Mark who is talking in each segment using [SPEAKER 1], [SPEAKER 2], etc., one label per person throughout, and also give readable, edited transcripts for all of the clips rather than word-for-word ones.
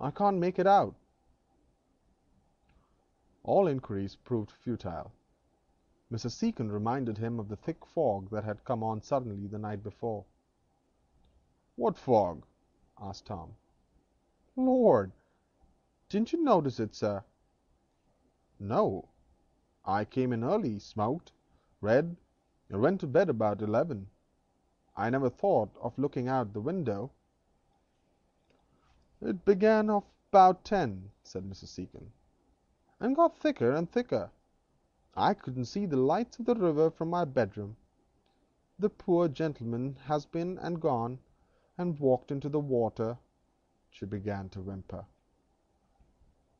[SPEAKER 1] I can't make it out." All inquiries proved futile. Mrs. Seacon reminded him of the thick fog that had come on suddenly the night before. "What fog?" asked Tom. "Lord! Didn't you notice it, sir?" "No. I came in early, smoked, read, and went to bed about 11. I never thought of looking out the window." "It began about 10," said Mrs. Seacon, "and got thicker and thicker. I couldn't see the lights of the river from my bedroom. The poor gentleman has been and gone and walked into the water." She began to whimper.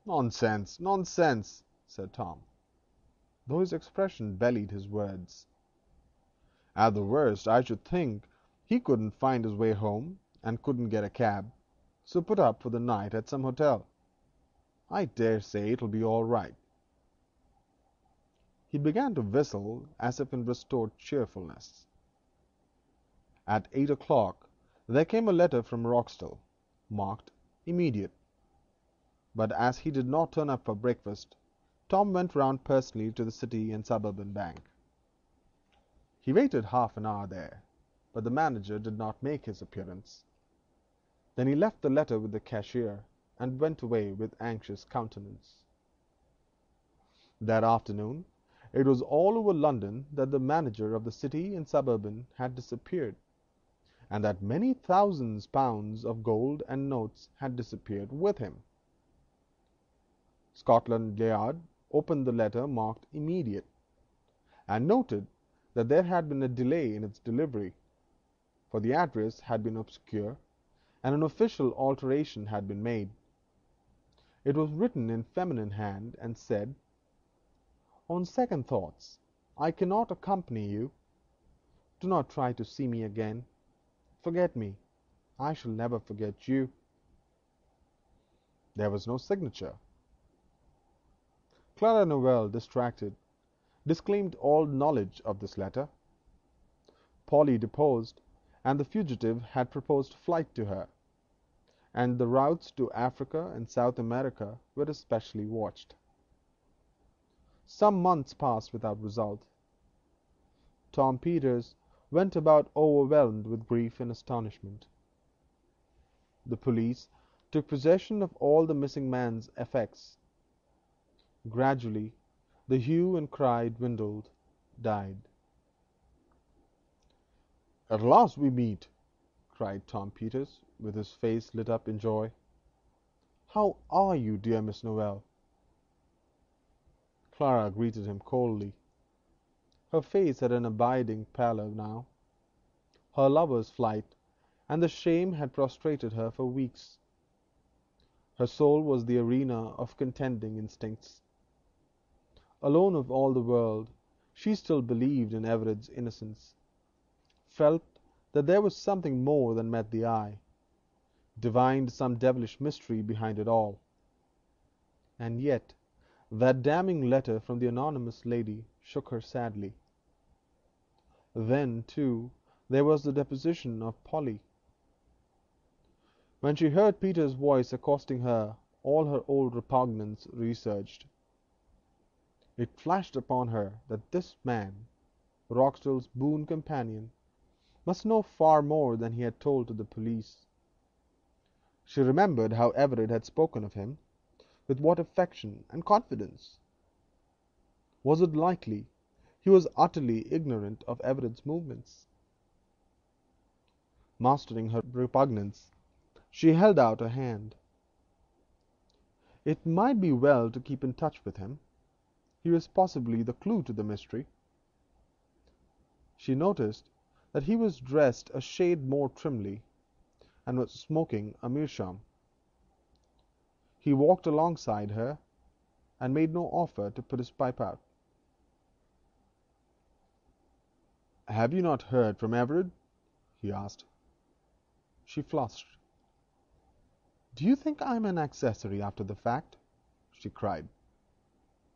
[SPEAKER 1] "Nonsense, nonsense," said Tom, though his expression belied his words. "At the worst, I should think he couldn't find his way home, and couldn't get a cab, so put up for the night at some hotel. I dare say it'll be all right." He began to whistle as if in restored cheerfulness. At 8 o'clock there came a letter from Roxdale, marked "Immediate." But as he did not turn up for breakfast, Tom went round personally to the City and Suburban Bank. He waited half an hour there, but the manager did not make his appearance. Then he left the letter with the cashier and went away with anxious countenance. That afternoon it was all over London that the manager of the City and Suburban had disappeared, and that many £1000s of gold and notes had disappeared with him. Scotland Yard opened the letter marked "Immediate," and noted that there had been a delay in its delivery, for the address had been obscure, and an official alteration had been made. It was written in feminine hand, and said, "On second thoughts, I cannot accompany you. Do not try to see me again. Forget me. I shall never forget you." There was no signature. Clara Noel, distracted, disclaimed all knowledge of this letter. Polly deposed, and the fugitive had proposed flight to her, and the routes to Africa and South America were especially watched. Some months passed without result. Tom Peters went about overwhelmed with grief and astonishment. The police took possession of all the missing man's effects. Gradually the hue and cry dwindled, died. "At last we meet!" cried Tom Peters, with his face lit up in joy. "How are you, dear Miss Noel?" Clara greeted him coldly. Her face had an abiding pallor now. Her lover's flight and the shame had prostrated her for weeks. Her soul was the arena of contending instincts. Alone of all the world, she still believed in Everett's innocence, felt that there was something more than met the eye, divined some devilish mystery behind it all. And yet that damning letter from the anonymous lady shook her sadly. Then, too, there was the deposition of Polly. When she heard Peter's voice accosting her, all her old repugnance resurged. It flashed upon her that this man, Roxdale's boon companion, must know far more than he had told to the police. She remembered how Everett had spoken of him, with what affection and confidence. Was it likely he was utterly ignorant of Everett's movements? Mastering her repugnance, she held out a hand. It might be well to keep in touch with him. He was possibly the clue to the mystery. She noticed that he was dressed a shade more trimly, and was smoking a meerschaum. He walked alongside her, and made no offer to put his pipe out. "Have you not heard from Everett?" he asked. She flushed. "Do you think I am an accessory after the fact?" she cried.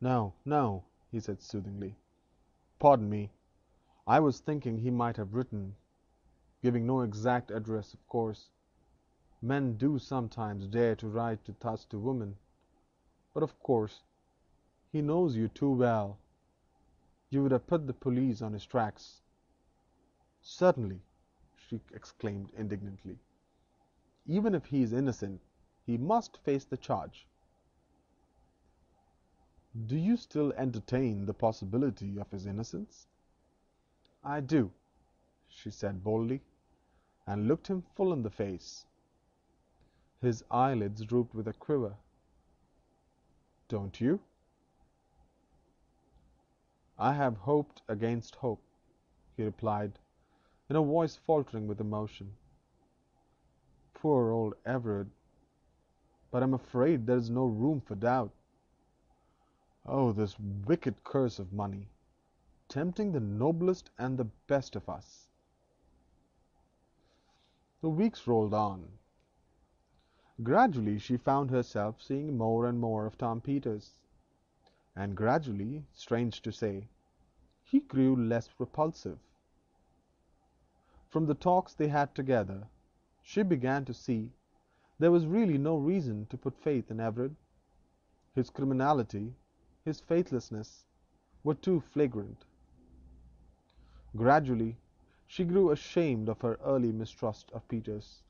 [SPEAKER 1] "No, no," he said soothingly. "Pardon me. I was thinking he might have written, giving no exact address, of course. Men do sometimes dare to write thus to women, but of course he knows you too well. You would have put the police on his tracks." "Certainly," she exclaimed indignantly. "Even if he is innocent, he must face the charge." "Do you still entertain the possibility of his innocence?" "I do," she said boldly, and looked him full in the face. His eyelids drooped with a quiver. "Don't you?" "I have hoped against hope," he replied, in a voice faltering with emotion. "Poor old Everard! But I'm afraid there is no room for doubt. Oh, this wicked curse of money, tempting the noblest and the best of us!" The weeks rolled on. Gradually she found herself seeing more and more of Tom Peters, and gradually, strange to say, he grew less repulsive. From the talks they had together, she began to see there was really no reason to put faith in Everett. His criminality, his faithlessness, were too flagrant. Gradually she grew ashamed of her early mistrust of Peters.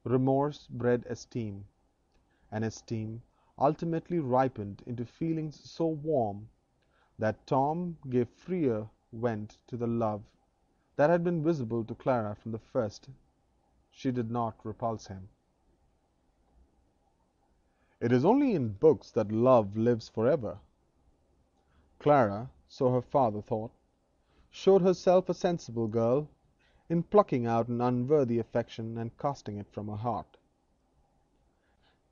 [SPEAKER 1] Remorse bred esteem, and esteem ultimately ripened into feelings so warm that Tom gave freer vent to the love that had been visible to Clara from the first. She did not repulse him. It is only in books that love lives forever. Clara, so her father thought, showed herself a sensible girl in plucking out an unworthy affection and casting it from her heart.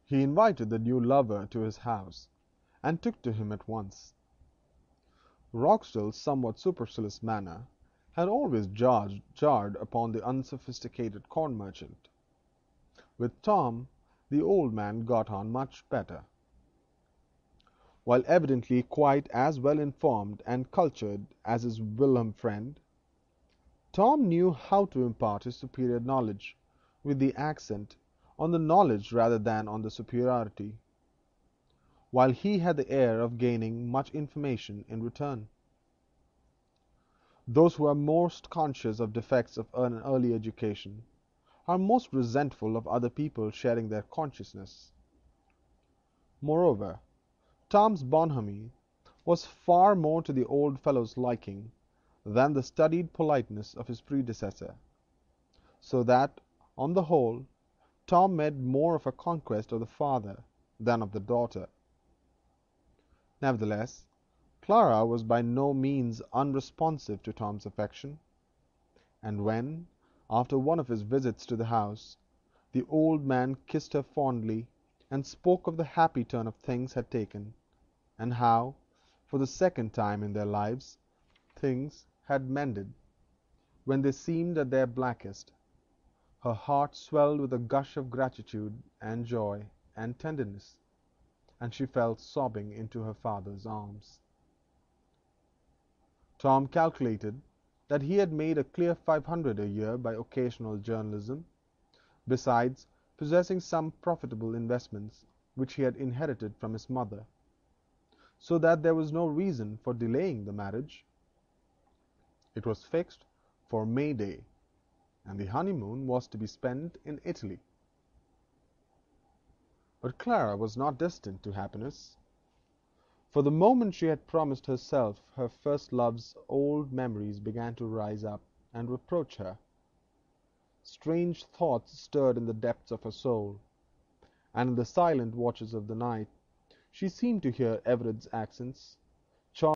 [SPEAKER 1] He invited the new lover to his house, and took to him at once. Roxdale's somewhat supercilious manner had always jarred upon the unsophisticated corn merchant. With Tom, the old man got on much better. While evidently quite as well informed and cultured as his whilom friend, Tom knew how to impart his superior knowledge, with the accent on the knowledge rather than on the superiority, while he had the air of gaining much information in return. Those who are most conscious of defects of an early education are most resentful of other people sharing their consciousness. Moreover, Tom's bonhomie was far more to the old fellow's liking than the studied politeness of his predecessor, so that, on the whole, Tom made more of a conquest of the father than of the daughter. Nevertheless, Clara was by no means unresponsive to Tom's affection, and when, after one of his visits to the house, the old man kissed her fondly and spoke of the happy turn of things had taken, and how, for the second time in their lives, things had mended when they seemed at their blackest, her heart swelled with a gush of gratitude and joy and tenderness, and she fell sobbing into her father's arms. Tom calculated that he had made a clear 500 a year by occasional journalism, besides possessing some profitable investments which he had inherited from his mother, so that there was no reason for delaying the marriage. It was fixed for May Day, and the honeymoon was to be spent in Italy. But Clara was not destined to happiness. For the moment she had promised herself her first love's old memories began to rise up and reproach her. Strange thoughts stirred in the depths of her soul, and in the silent watches of the night she seemed to hear Everett's accents,